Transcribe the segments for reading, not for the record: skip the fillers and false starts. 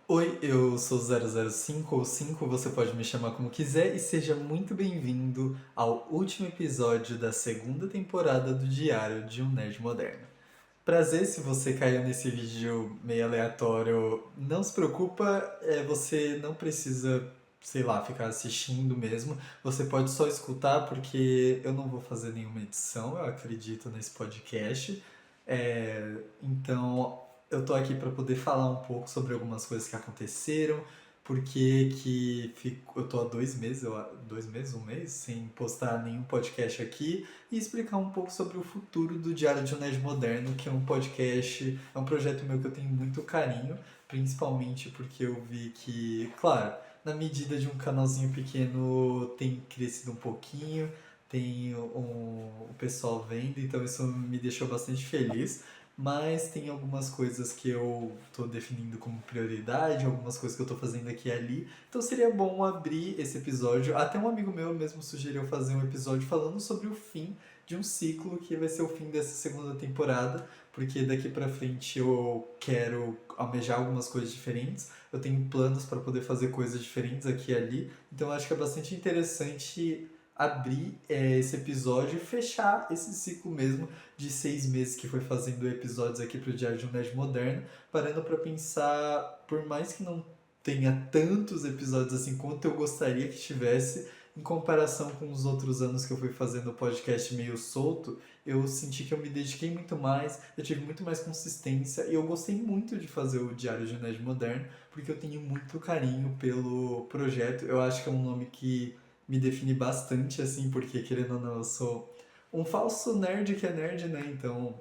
Oi, eu sou 005 ou 5, você pode me chamar como quiser e seja muito bem-vindo ao último episódio da segunda temporada do Diário de um Nerd Moderno. Prazer, se você caiu nesse vídeo meio aleatório, não se preocupa, você não precisa, sei lá, ficar assistindo mesmo. Você pode só escutar porque eu não vou fazer nenhuma edição, eu acredito nesse podcast. Então, eu tô aqui para poder falar um pouco sobre algumas coisas que aconteceram, porque eu tô há 2 meses, 2 meses, um mês, sem postar nenhum podcast aqui e explicar um pouco sobre o futuro do Diário de um Nerd Moderno, que é um podcast, é um projeto meu que eu tenho muito carinho, principalmente porque eu vi que, claro, na medida de um canalzinho pequeno tem crescido um pouquinho, tem o pessoal vendo, então isso me deixou bastante feliz. Mas tem algumas coisas que eu estou definindo como prioridade, algumas coisas que eu estou fazendo aqui e ali. Então seria bom abrir esse episódio. Até um amigo meu mesmo sugeriu fazer um episódio falando sobre o fim de um ciclo que vai ser o fim dessa segunda temporada, porque daqui pra frente eu quero almejar algumas coisas diferentes. Eu tenho planos para poder fazer coisas diferentes aqui e ali. Então eu acho que é bastante interessante abrir esse episódio e fechar esse ciclo mesmo de 6 meses que foi fazendo episódios aqui pro Diário de um Nerd Moderno, parando para pensar, por mais que não tenha tantos episódios assim quanto eu gostaria que tivesse, em comparação com os outros anos que eu fui fazendo o podcast meio solto, eu senti que eu me dediquei muito mais, eu tive muito mais consistência e eu gostei muito de fazer o Diário de um Nerd Moderno, porque eu tenho muito carinho pelo projeto. Eu acho que é um nome que me define bastante, assim, porque querendo ou não, eu sou um falso nerd que é nerd, né? Então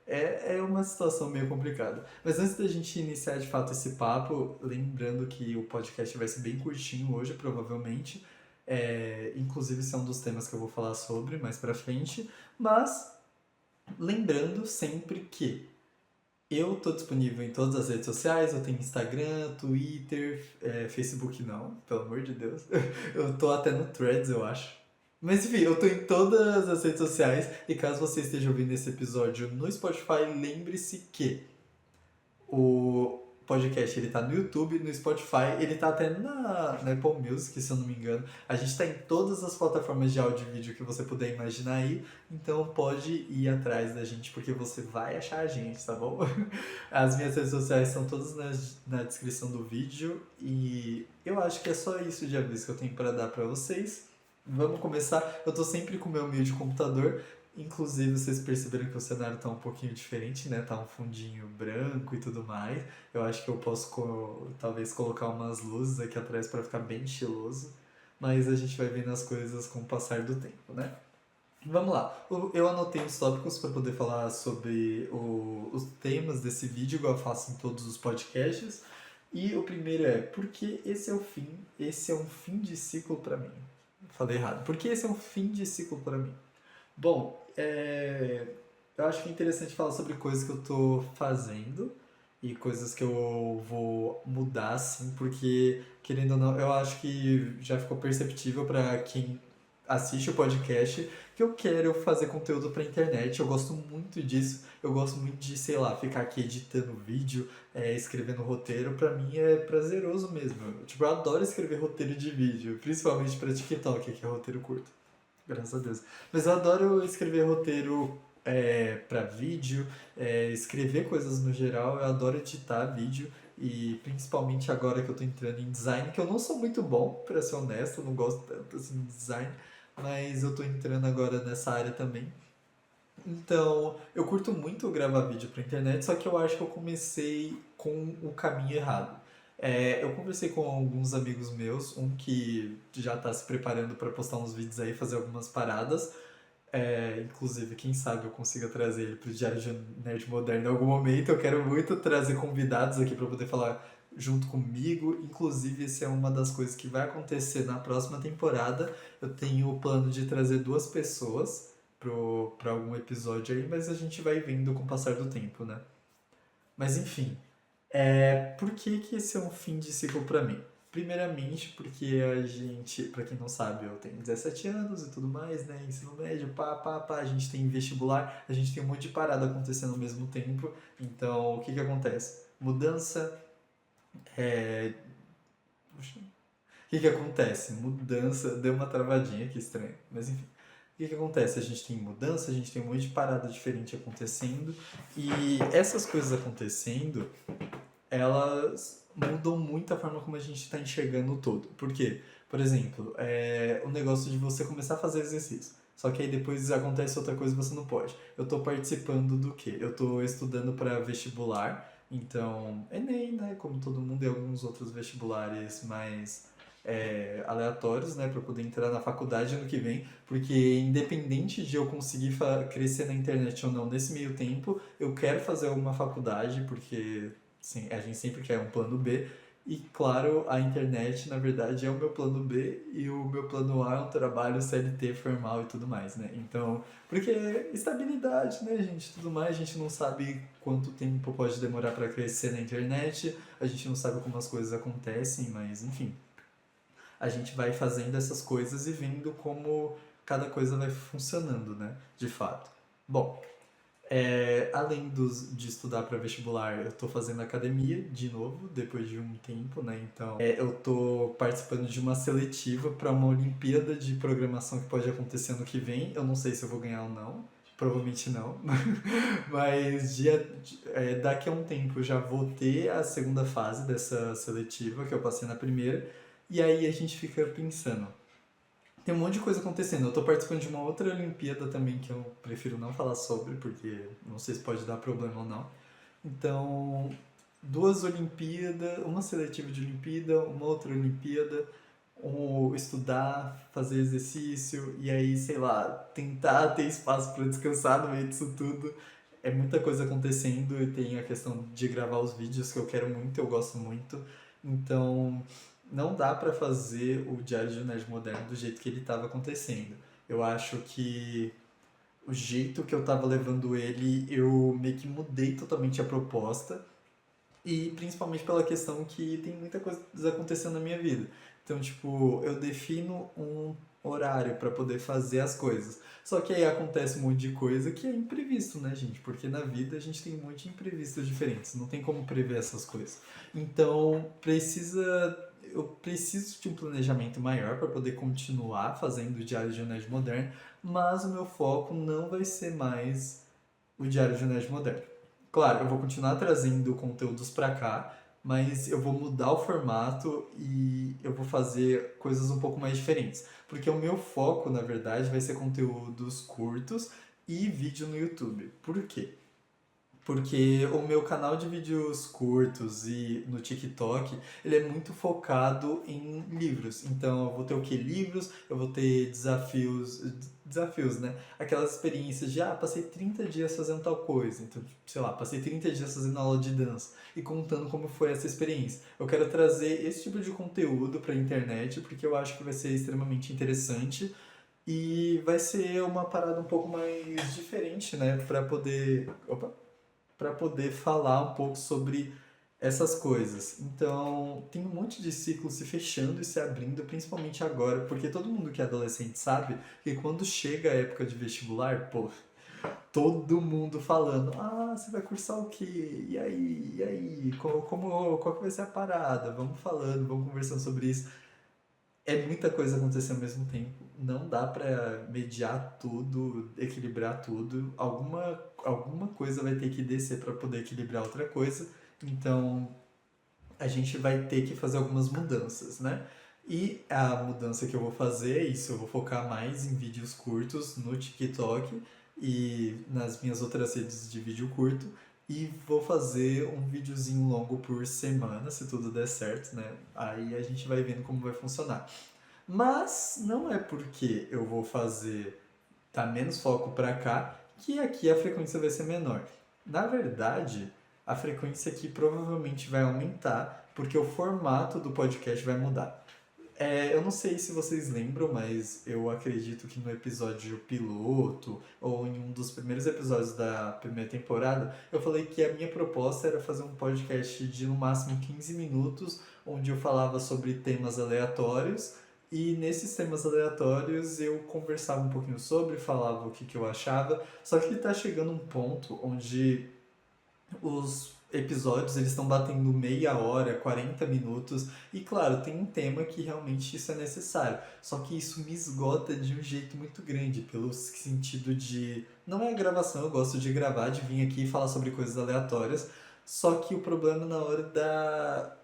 é uma situação meio complicada. Mas antes da gente iniciar de fato esse papo, lembrando que o podcast vai ser bem curtinho hoje, provavelmente. Inclusive, esse é um dos temas que eu vou falar sobre mais pra frente. Mas lembrando sempre que eu tô disponível em todas as redes sociais, eu tenho Instagram, Twitter, Facebook não, pelo amor de Deus. Eu tô até no Threads, eu acho. Mas enfim, eu tô em todas as redes sociais e caso você esteja ouvindo esse episódio no Spotify, lembre-se que o podcast ele tá no YouTube, no Spotify, ele tá até na Apple Music, se eu não me engano. A gente tá em todas as plataformas de áudio e vídeo que você puder imaginar aí, então pode ir atrás da gente porque você vai achar a gente, tá bom? As minhas redes sociais são todas na descrição do vídeo e eu acho que é só isso de aviso que eu tenho para dar para vocês. Vamos começar. Eu tô sempre com o meu humilde computador. Inclusive, vocês perceberam que o cenário tá um pouquinho diferente, né? Tá um fundinho branco e tudo mais. Eu acho que eu posso talvez colocar umas luzes aqui atrás para ficar bem estiloso. Mas a gente vai vendo as coisas com o passar do tempo, né? Vamos lá. Eu anotei os tópicos para poder falar sobre os temas desse vídeo, igual eu faço em todos os podcasts. E o primeiro é: por que esse é o fim? Esse é um fim de ciclo para mim. Falei errado. Por que esse é um fim de ciclo para mim? Bom, eu acho que é interessante falar sobre coisas que eu tô fazendo e coisas que eu vou mudar, assim, porque, querendo ou não, eu acho que já ficou perceptível para quem assiste o podcast que eu quero fazer conteúdo pra internet. Eu gosto muito disso. Eu gosto muito de, sei lá, ficar aqui editando vídeo, escrevendo roteiro. Pra mim é prazeroso mesmo. Tipo, eu adoro escrever roteiro de vídeo, principalmente pra TikTok, que é roteiro curto. Graças a Deus. Mas eu adoro escrever roteiro para vídeo, escrever coisas no geral. Eu adoro editar vídeo e principalmente agora que eu tô entrando em design, que eu não sou muito bom, para ser honesto, eu não gosto tanto assim de design, mas eu tô entrando agora nessa área também. Então, eu curto muito gravar vídeo pra internet, só que eu acho que eu comecei com o caminho errado. Eu conversei com alguns amigos meus, um que já tá se preparando para postar uns vídeos aí, fazer algumas paradas. Inclusive, quem sabe eu consiga trazer ele pro Diário de um Nerd Moderno em algum momento. Eu quero muito trazer convidados aqui para poder falar junto comigo. Inclusive, essa é uma das coisas que vai acontecer na próxima temporada. Eu tenho o plano de trazer duas pessoas para algum episódio aí, mas a gente vai vendo com o passar do tempo, né? Mas enfim, por que que esse é um fim de ciclo para mim? Primeiramente, porque a gente, para quem não sabe, eu tenho 17 anos e tudo mais, né? Ensino médio, pá, a gente tem vestibular, a gente tem um monte de parada acontecendo ao mesmo tempo. Então, o que que acontece? Mudança, É, puxa, o que que acontece? Mudança, deu uma travadinha aqui estranho, mas enfim. O que que acontece? A gente tem mudança, a gente tem um monte de parada diferente acontecendo, e essas coisas acontecendo, elas mudam muito a forma como a gente está enxergando o todo. Por quê? Por exemplo, o negócio de você começar a fazer exercício. Só que aí depois acontece outra coisa e você não pode. Eu estou participando do quê? Eu estou estudando para vestibular, então Enem, né? Como todo mundo e alguns outros vestibulares mais aleatórios, né? Para poder entrar na faculdade ano que vem, porque independente de eu conseguir crescer na internet ou não nesse meio tempo, eu quero fazer alguma faculdade, porque sim, a gente sempre quer um plano B. E claro, a internet na verdade é o meu plano B e o meu plano A é um trabalho CLT formal e tudo mais, né? Então, porque estabilidade, né, gente? Tudo mais, a gente não sabe quanto tempo pode demorar para crescer na internet, a gente não sabe como as coisas acontecem, mas enfim, a gente vai fazendo essas coisas e vendo como cada coisa vai funcionando, né? De fato. Bom, além de estudar para vestibular, eu estou fazendo academia de novo, depois de um tempo, né? Então, eu estou participando de uma seletiva para uma Olimpíada de Programação que pode acontecer ano que vem. Eu não sei se eu vou ganhar ou não, provavelmente não. Mas daqui a um tempo eu já vou ter a segunda fase dessa seletiva, que eu passei na primeira, e aí a gente fica pensando. Tem um monte de coisa acontecendo. Eu tô participando de uma outra Olimpíada também que eu prefiro não falar sobre, porque não sei se pode dar problema ou não. Então, duas Olimpíadas, uma seletiva de Olimpíada, uma outra Olimpíada, estudar, fazer exercício e aí, sei lá, tentar ter espaço para descansar no meio disso tudo. É muita coisa acontecendo e tem a questão de gravar os vídeos que eu quero muito, eu gosto muito. Então, não dá para fazer o Diário de um Nerd Moderno do jeito que ele estava acontecendo. Eu acho que o jeito que eu estava levando ele, eu meio que mudei totalmente a proposta e principalmente pela questão que tem muita coisa acontecendo na minha vida. Então, tipo, eu defino um horário para poder fazer as coisas. Só que aí acontece um monte de coisa que é imprevisto, né, gente? Porque na vida a gente tem um monte de imprevistos diferentes, não tem como prever essas coisas. Então, eu preciso de um planejamento maior para poder continuar fazendo o Diário de um Nerd Moderno, mas o meu foco não vai ser mais o Diário de um Nerd Moderno. Claro, eu vou continuar trazendo conteúdos para cá, mas eu vou mudar o formato e eu vou fazer coisas um pouco mais diferentes. Porque o meu foco, na verdade, vai ser conteúdos curtos e vídeo no YouTube. Por quê? Porque o meu canal de vídeos curtos e no TikTok, ele é muito focado em livros. Então eu vou ter o que? Livros, eu vou ter desafios, né? Aquelas experiências de, passei 30 dias fazendo tal coisa. Então, sei lá, passei 30 dias fazendo aula de dança e contando como foi essa experiência. Eu quero trazer esse tipo de conteúdo para a internet porque eu acho que vai ser extremamente interessante e vai ser uma parada um pouco mais diferente, né? Para poder falar um pouco sobre essas coisas. Então, tem um monte de ciclos se fechando e se abrindo, principalmente agora, porque todo mundo que é adolescente sabe que quando chega a época de vestibular, pô, todo mundo falando: você vai cursar o quê? E aí? E aí? Qual que vai ser a parada? Vamos falando, vamos conversando sobre isso. É muita coisa acontecendo ao mesmo tempo. Não dá pra mediar tudo, equilibrar tudo. Alguma coisa vai ter que descer para poder equilibrar outra coisa. Então, a gente vai ter que fazer algumas mudanças, né? E a mudança que eu vou fazer é isso, eu vou focar mais em vídeos curtos no TikTok e nas minhas outras redes de vídeo curto e vou fazer um videozinho longo por semana, se tudo der certo, né? Aí a gente vai vendo como vai funcionar. Mas não é porque eu vou fazer tá menos foco para cá que aqui a frequência vai ser menor. Na verdade, a frequência aqui provavelmente vai aumentar porque o formato do podcast vai mudar. Eu não sei se vocês lembram, mas eu acredito que no episódio piloto ou em um dos primeiros episódios da primeira temporada, eu falei que a minha proposta era fazer um podcast de no máximo 15 minutos, onde eu falava sobre temas aleatórios e nesses temas aleatórios eu conversava um pouquinho sobre, falava o que eu achava, só que está chegando um ponto onde os episódios eles estão batendo meia hora, 40 minutos, e claro, tem um tema que realmente isso é necessário. Só que isso me esgota de um jeito muito grande, pelo sentido de. Não é a gravação, eu gosto de gravar, de vir aqui e falar sobre coisas aleatórias, só que o problema é na hora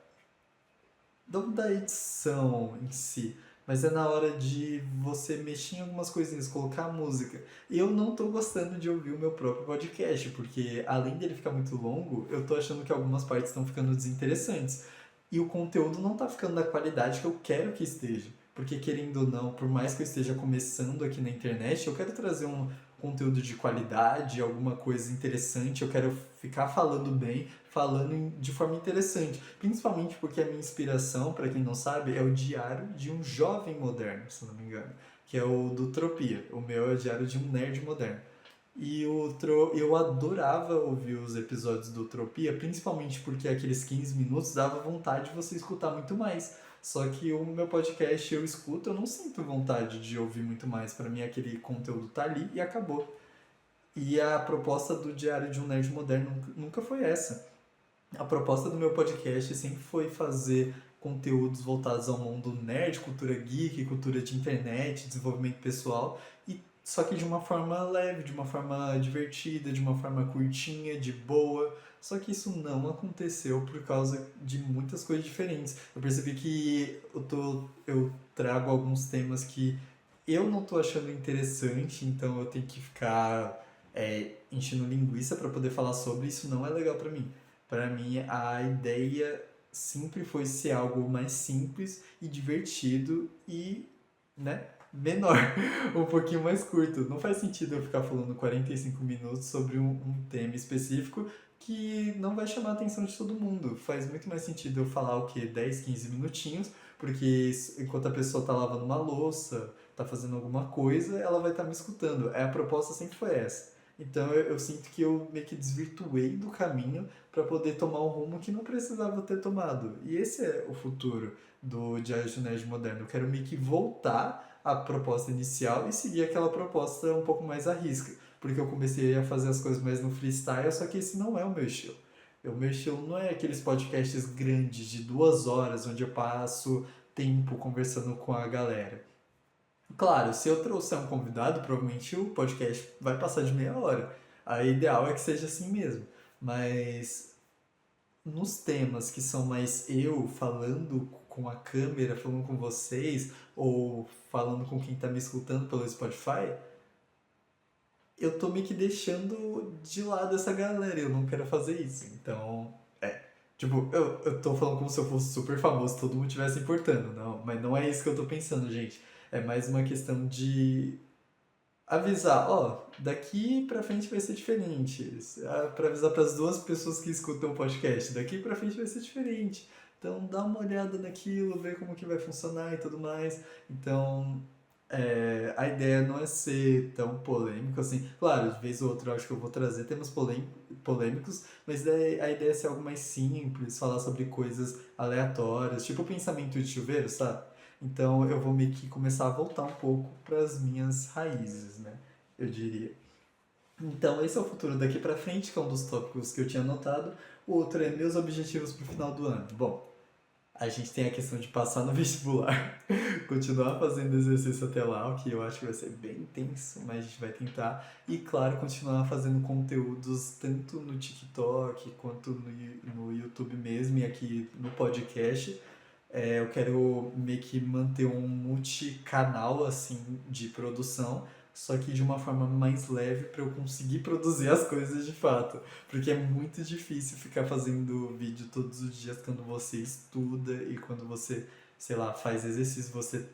não da edição em si, mas é na hora de você mexer em algumas coisinhas, colocar música. E eu não tô gostando de ouvir o meu próprio podcast, porque além dele ficar muito longo, eu tô achando que algumas partes estão ficando desinteressantes. E o conteúdo não tá ficando da qualidade que eu quero que esteja. Porque querendo ou não, por mais que eu esteja começando aqui na internet, eu quero trazer um conteúdo de qualidade, alguma coisa interessante, eu quero ficar falando bem, de forma interessante. Principalmente porque a minha inspiração, para quem não sabe, é o Diário de um Jovem Moderno, se não me engano, que é o do Tropia. O meu é o Diário de um Nerd Moderno. E eu adorava ouvir os episódios do Tropia, principalmente porque aqueles 15 minutos dava vontade de você escutar muito mais. Só que o meu podcast eu escuto, eu não sinto vontade de ouvir muito mais. Para mim aquele conteúdo tá ali e acabou. E a proposta do Diário de um Nerd Moderno nunca foi essa. A proposta do meu podcast sempre foi fazer conteúdos voltados ao mundo nerd, cultura geek, cultura de internet, desenvolvimento pessoal, e só que de uma forma leve, de uma forma divertida, de uma forma curtinha, de boa. Só que isso não aconteceu por causa de muitas coisas diferentes. Eu percebi que eu trago alguns temas que eu não tô achando interessante, então eu tenho que ficar enchendo linguiça para poder falar sobre isso. Não é legal para mim. Para mim, a ideia sempre foi ser algo mais simples e divertido e, né, menor, um pouquinho mais curto. Não faz sentido eu ficar falando 45 minutos sobre um tema específico que não vai chamar a atenção de todo mundo. Faz muito mais sentido eu falar o quê? 10, 15 minutinhos, porque enquanto a pessoa tá lavando uma louça, tá fazendo alguma coisa, ela vai estar me escutando. A proposta sempre foi essa. Então eu sinto que eu meio que desvirtuei do caminho para poder tomar um rumo que não precisava ter tomado. E esse é o futuro do Diário de um Nerd Moderno. Eu quero meio que voltar à proposta inicial e seguir aquela proposta um pouco mais à risca. Porque eu comecei a fazer as coisas mais no freestyle, só que esse não é o meu estilo. O meu estilo não é aqueles podcasts grandes de 2 horas, onde eu passo tempo conversando com a galera. Claro, se eu trouxer um convidado, provavelmente o podcast vai passar de meia hora. A ideal é que seja assim mesmo. Mas nos temas que são mais eu falando com a câmera, falando com vocês, ou falando com quem está me escutando pelo Spotify, eu tô meio que deixando de lado essa galera. Eu não quero fazer isso. Então, tipo, eu tô falando como se eu fosse super famoso, todo mundo estivesse importando. Não, mas não é isso que eu tô pensando, gente. É mais uma questão de avisar, ó, daqui pra frente vai ser diferente. Pra avisar pras duas pessoas que escutam o podcast, daqui pra frente vai ser diferente. Então dá uma olhada naquilo, vê como que vai funcionar e tudo mais. Então, a ideia não é ser tão polêmico assim. Claro, de vez ou outra eu acho que eu vou trazer temas polêmicos, mas a ideia é ser algo mais simples, falar sobre coisas aleatórias, tipo pensamento de chuveiro, sabe? Então eu vou meio que começar a voltar um pouco para as minhas raízes, né? Eu diria. Então esse é o futuro daqui para frente, que é um dos tópicos que eu tinha anotado. O outro é meus objetivos para o final do ano. Bom, a gente tem a questão de passar no vestibular, continuar fazendo exercício até lá, o que eu acho que vai ser bem intenso, mas a gente vai tentar. E claro, continuar fazendo conteúdos tanto no TikTok quanto no YouTube mesmo e aqui no podcast. Eu quero meio que manter um multicanal assim de produção, só que de uma forma mais leve para eu conseguir produzir as coisas de fato, porque é muito difícil ficar fazendo vídeo todos os dias quando você estuda e quando você, sei lá, faz exercício, você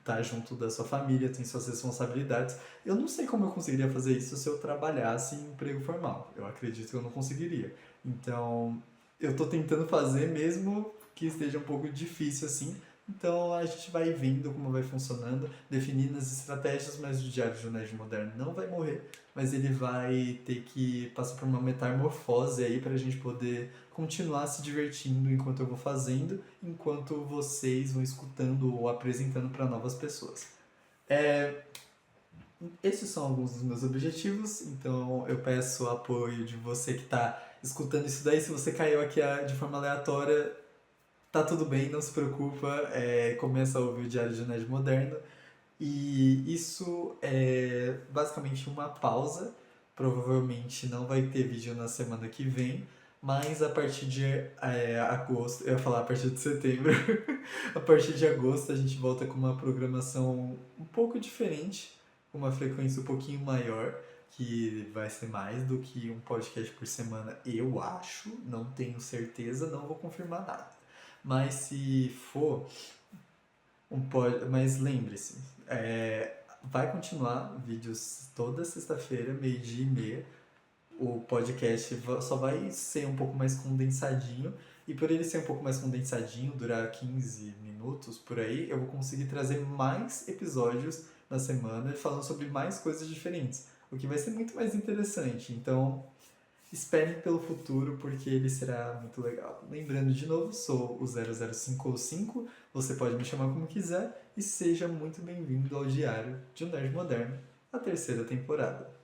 tá junto da sua família, tem suas responsabilidades. Eu não sei como eu conseguiria fazer isso se eu trabalhasse em emprego formal. Eu acredito que eu não conseguiria. Então, eu tô tentando fazer mesmo que esteja um pouco difícil assim. Então a gente vai vendo como vai funcionando, definindo as estratégias, mas o Diário de um Nerd Moderno não vai morrer, mas ele vai ter que passar por uma metamorfose aí para a gente poder continuar se divertindo enquanto eu vou fazendo, enquanto vocês vão escutando ou apresentando para novas pessoas. É, Esses são alguns dos meus objetivos, então eu peço o apoio de você que está escutando isso daí. Se você caiu aqui de forma aleatória, tá tudo bem, não se preocupa. Começa a ouvir o Diário de um Nerd Moderno. E isso é basicamente uma pausa. Provavelmente não vai ter vídeo na semana que vem, mas a partir de agosto, eu ia falar a partir de setembro, a partir de agosto a gente volta com uma programação um pouco diferente, com uma frequência um pouquinho maior, que vai ser mais do que um podcast por semana, eu acho, não tenho certeza, não vou confirmar nada. Mas se for, mas lembre-se, vai continuar vídeos toda sexta-feira, meio-dia e meia. O podcast só vai ser um pouco mais condensadinho. E por ele ser um pouco mais condensadinho, durar 15 minutos por aí, eu vou conseguir trazer mais episódios na semana falando sobre mais coisas diferentes. O que vai ser muito mais interessante. Então, esperem pelo futuro, porque ele será muito legal. Lembrando de novo, sou o 0055, você pode me chamar como quiser, e seja muito bem-vindo ao Diário de um Nerd Moderno, a terceira temporada.